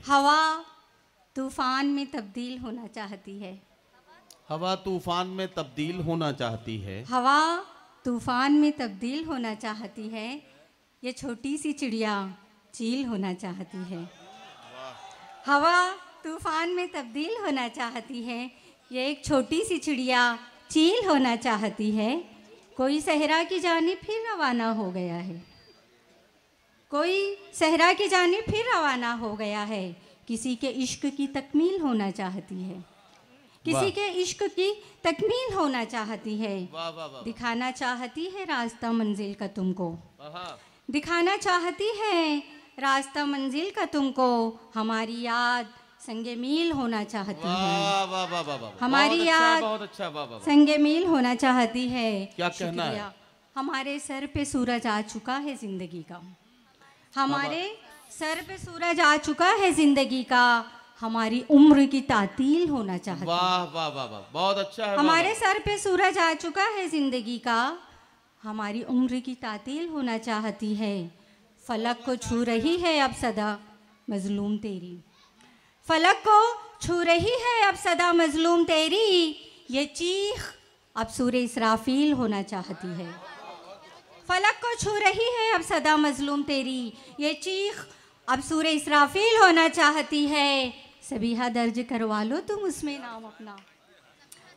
हवा तूफान में तब्दील होना चाहती है। हवा तूफान में तब्दील होना चाहती है। हवा तूफान में तब्दील होना चाहती है। ये छोटी सी चिड़िया चील होना चाहती है। हवा तूफान में तब्दील होना चाहती है। ये एक छोटी सी चिड़िया चील होना चाहती है। कोई सहरा की जानिब फिर रवाना हो गया है। कोई सहरा की जानिब फिर रवाना हो गया है। किसी के इश्क की तकमील होना चाहती है। किसी के इश्क की तकमील होना चाहती है। दिखाना चाहती है रास्ता मंजिल का तुमको। दिखाना चाहती है रास्ता मंजिल का तुमको। हमारी याद संगे मील होना चाहती है। हमारी याद संगे मील होना चाहती है। क्या कहना है? हमारे सर पे सूरज आ चुका है जिंदगी का। हमारे सर पे सूरज आ चुका है जिंदगी का। हमारी उम्र की तातील होना चाहती है। वाह वाह वाह वाह, बहुत अच्छा है। हमारे सर पे सूरज आ चुका है जिंदगी का। हमारी उम्र की तातील होना चाहती है। फलक को छू रही है अब सदा मजलूम तेरी। फलक को छू रही है अब सदा मजलूम तेरी। ये चीख अब सूरे इसराफील होना चाहती है। फलक को छू रही है अब सदा मजलूम तेरी। ये चीख अब सूरे इसराफील होना चाहती है। सबीहा दर्ज करवा लो तुम उसमें नाम अपना।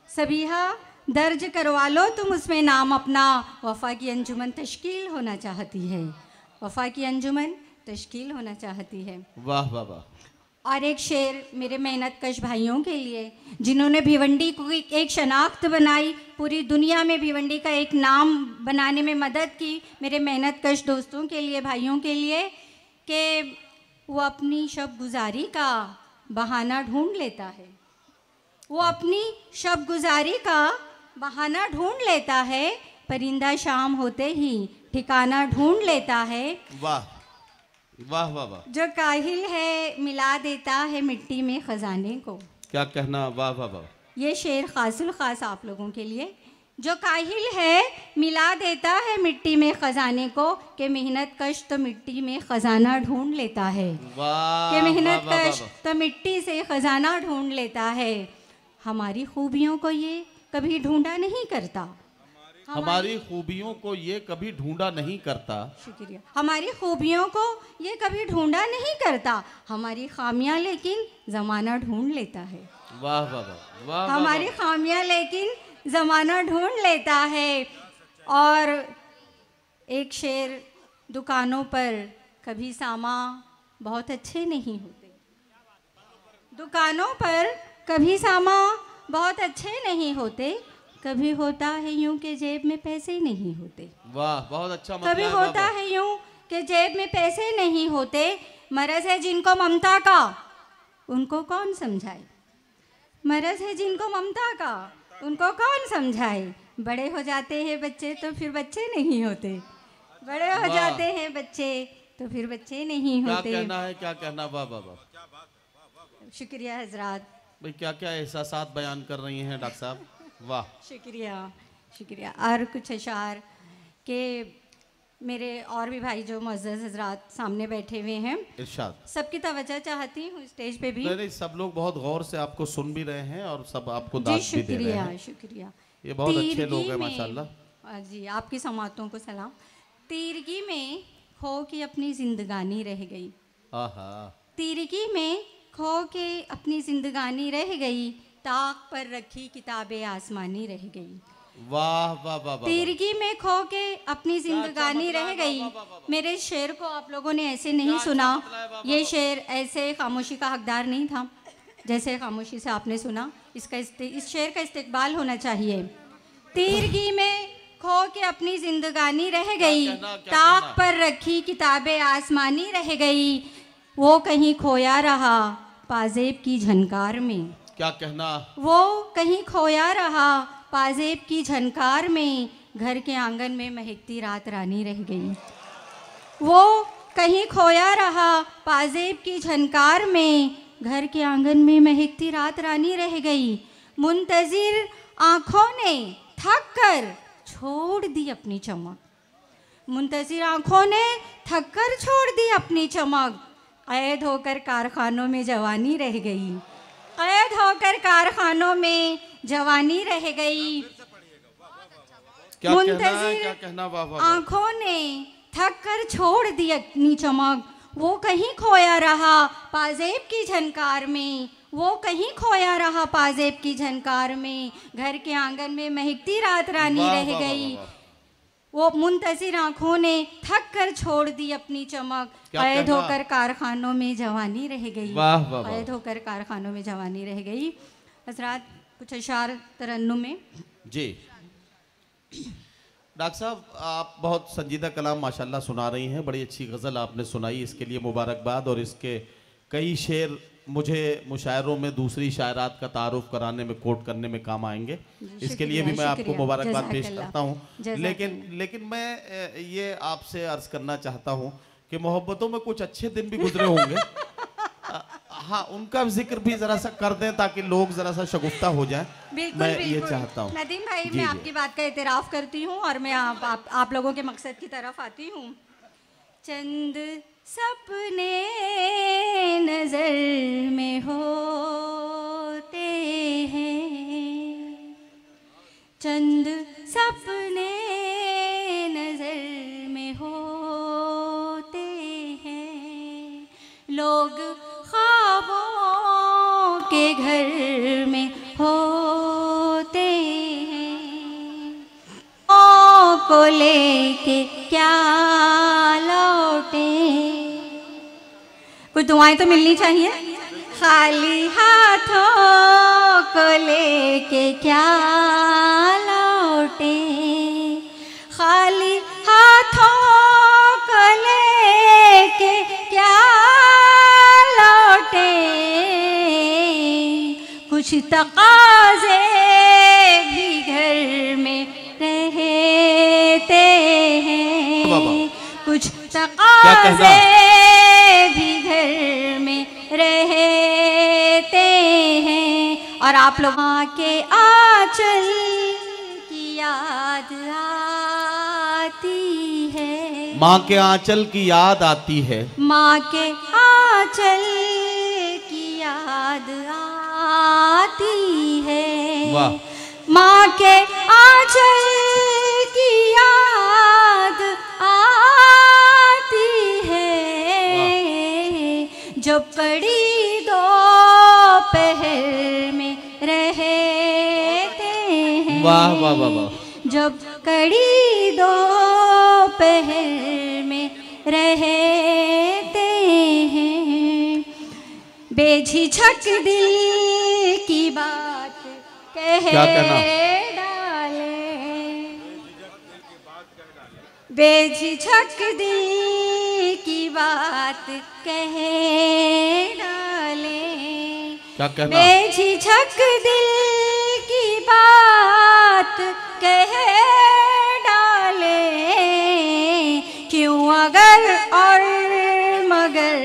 सबीहा दर्ज करवा लो तुम उसमें नाम अपना। वफ़ा की अंजुमन तश्कील होना चाहती है। वफ़ा की अंजुमन तश्कील होना चाहती है। वाह वाह वाह। और एक शेर मेरे मेहनत कश भाइयों के लिए, जिन्होंने भिवंडी को एक शनाख्त बनाई, पूरी दुनिया में भिवंडी का एक नाम बनाने में मदद की। मेरे मेहनत कश दोस्तों के लिए, भाइयों के लिए, कि वो अपनी शब गुजारी का बहाना ढूंढ लेता है। वो अपनी शब गुजारी का बहाना ढूंढ लेता है। परिंदा शाम होते ही ठिकाना ढूंढ लेता है। वाह वाह वाह वाह। जो काहिल है मिला देता है मिट्टी में खजाने को। क्या कहना? वाह वाह वाह। ये शेर खासुल खास आप लोगों के लिए। जो काहिल है मिला देता है मिट्टी में खजाने को। कि मेहनत कश तो मिट्टी में खजाना ढूंढ लेता है। कि मेहनत कश तो मिट्टी से खजाना ढूंढ लेता है। हमारी खूबियों को ये कभी ढूंढा नहीं करता। हमारी खूबियों को ये कभी ढूंढा नहीं करता। शुक्रिया। हमारी खूबियों को ये कभी ढूंढा नहीं करता। हमारी खामियां लेकिन ज़माना ढूंढ लेता है। वाह वाह वाह वाह। हमारी खामियां लेकिन ज़माना ढूंढ लेता है। और एक शेर, दुकानों पर कभी सामा बहुत अच्छे नहीं होते। दुकानों पर कभी सामा बहुत अच्छे नहीं होते। कभी होता है यूं कि जेब में पैसे नहीं होते। वाह, बहुत अच्छा मतलब। कभी होता है यूं कि जेब में पैसे नहीं होते। मरज है जिनको ममता का उनको कौन समझाए। मरज है जिनको ममता का उनको कौन समझाए। बड़े हो जाते हैं बच्चे तो फिर बच्चे नहीं होते। बड़े हो जाते हैं बच्चे तो फिर बच्चे नहीं होते। क्या कहना है? क्या कहना? वाह वाह वाह। शुक्रिया हजरात। भाई क्या क्या एहसासात बयान कर रही हैं डॉक्टर साहब। वाह, शुक्रिया शुक्रिया। और कुछ अशार के मेरे और भी भाई जो मुअज़्ज़ज़ हजरात सामने बैठे हुए हैं, इरशाद। सबकी तवज्जो चाहती हूँ स्टेज पे भी। नहीं, सब लोग बहुत गौर से आपको सुन भी रहे हैं और सब आपको दाद भी दे रहे हैं। शुक्रिया। ये बहुत अच्छे लोग हैं माशाल्लाह। जी, आपकी समातों को सलाम। तीरगी में खो की अपनी जिंदगानी रह गई। आहा। तीरगी में खो के अपनी जिंदगानी रह गई। ताक पर रखी किताबें आसमानी रह गई। वाह वाह वाह। तीरगी में खो के अपनी जिंदगानी रह गई। मेरे शेर को आप लोगों ने ऐसे नहीं सुना। ये शेर ऐसे खामोशी का हकदार नहीं था जैसे खामोशी से आपने सुना। इस शेर का इस्तेकबाल होना चाहिए। तीरगी में खो के अपनी जिंदगानी रह गई। ताक पर रखी किताबें आसमानी रह गई। वो कहीं खोया रहा पाजेब की झनकार में। क्या कहना? वो कहीं खोया रहा पाजेब की झनकार में। घर के आंगन में महकती रात रानी रह गई। वो कहीं खोया रहा पाजेब की झनकार में। घर के आंगन में महकती रात रानी रह गई। मुंतजिर आँखों ने थक कर छोड़ दी अपनी चमक। मुंतजिर आँखों ने थक कर छोड़ दी अपनी चमक। कैद होकर कारखानों में जवानी रह गई, कैद होकर कारखानों में जवानी रह गई। क्या कहना, वाह वाह। आंखों ने थक कर छोड़ दी अपनी चमक, वो कहीं खोया रहा पाजेब की झनकार में, वो कहीं खोया रहा पाजेब की झनकार में। घर के आंगन में महकती रात रानी रह गई, वो मुंतजिर आंखों ने थक कर छोड़ दी अपनी चमक, कैद होकर कारखानों में जवानी रह गई, कैद होकर कारखानों में जवानी रह गई। हजरात कुछ अशार तरन्नुम में जी। डॉक्टर साहब आप बहुत संजीदा कलाम माशाल्लाह सुना रही हैं, बड़ी अच्छी गज़ल आपने सुनाई, इसके लिए मुबारकबाद। और इसके कई शेर मुझे मुशायरों में दूसरी शायरात का तारुफ कराने में, कोट करने में काम आएंगे, इसके लिए भी मैं आपको मुबारकबाद पेश करता हूँ। लेकिन मैं ये आपसे अर्ज़ करना चाहता हूँ कि मोहब्बतों में कुछ अच्छे दिन भी गुजरे होंगे हाँ, उनका जिक्र भी जरा सा कर दें ताकि लोग जरा सा शगुफ्ता हो जाएं। मैं ये चाहता हूँ। नदीम भाई, मैं आपकी बात का इतराफ़ करती हूँ और मैं आप लोगों के मकसद की तरफ आती हूँ। चंद सपने नजर में होते हैं, चंद सपने नजर में होते हैं, लोग ख्वाबों के घर में होते हैं, को लेके क्या लौटे। कुछ दुआएं तो मिलनी चाहिए। खाली हाथों को लेके क्या लौटे, खाली हाथों को लेके क्या लौटे, कुछ तकाज़े भी घर में रहते हैं, कुछ तकाज़े भी घर में रहते हैं। और आप लोग माँ के आंचल की याद आती है, माँ के आंचल की याद आती है, माँ के आंचल की याद आती है, वाह। माँ के आंचल की याद आती है, जो कड़ी दोपहर में रहते हैं, वाह वाह वाह वाह। जब कड़ी दोपहर में रहते हैं, बेझिझक दिल की बात कह डाले, बेझिझक दिल की बात कह डाले, क्या कहना? बेझिझक दिल की बात कह डाले, क्यों अगर और मगर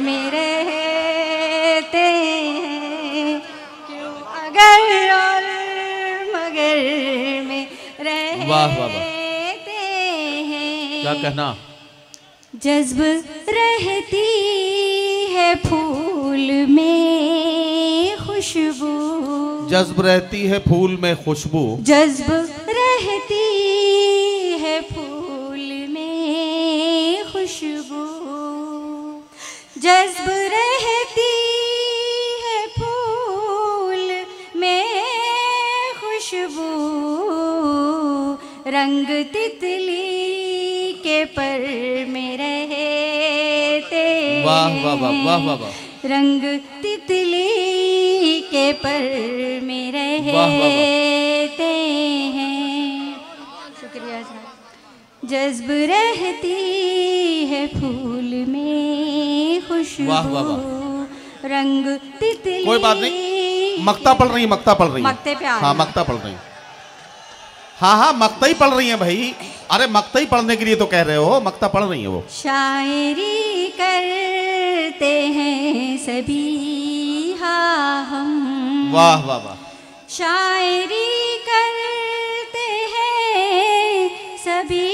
में रहते हैं, क्यों अगर और मगर में रहते हैं। क्या कहना? जज्ब रहती है फूल में खुशबू, जज्ब रहती है फूल में खुशबू, जज्ब रहती है फूल में खुशबू, जज्ब रहती है फूल में खुशबू, रंग तितली के पर में रहते, वाह वाह वाह वाह वाह वाह, रंग तितली के पर में रहते हैं। शुक्रिया साहब। जज्ब रहती है फूल में खुशबू, वाह वाह वाह। रंग तितली। कोई बात नहीं, मक्ता पढ़ रही है, मक्ता पढ़ रही है, मक्ते पे हाँ मक्ता पढ़ रही है, हाँ मक्ता ही पढ़ रही है भाई। अरे मक्ता ही पढ़ने के लिए तो कह रहे हो, मक्ता पढ़ रही है वो। शायरी करते हैं सभी हाँ हम, वाह वाह वाह। शायरी करते हैं सभी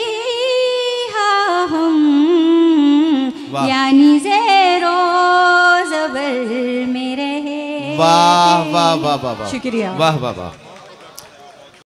हाँ हम, यानी ज़ेरो वाह वाह वाह वाह वाह शुक्रिया। वाह वाह वाह।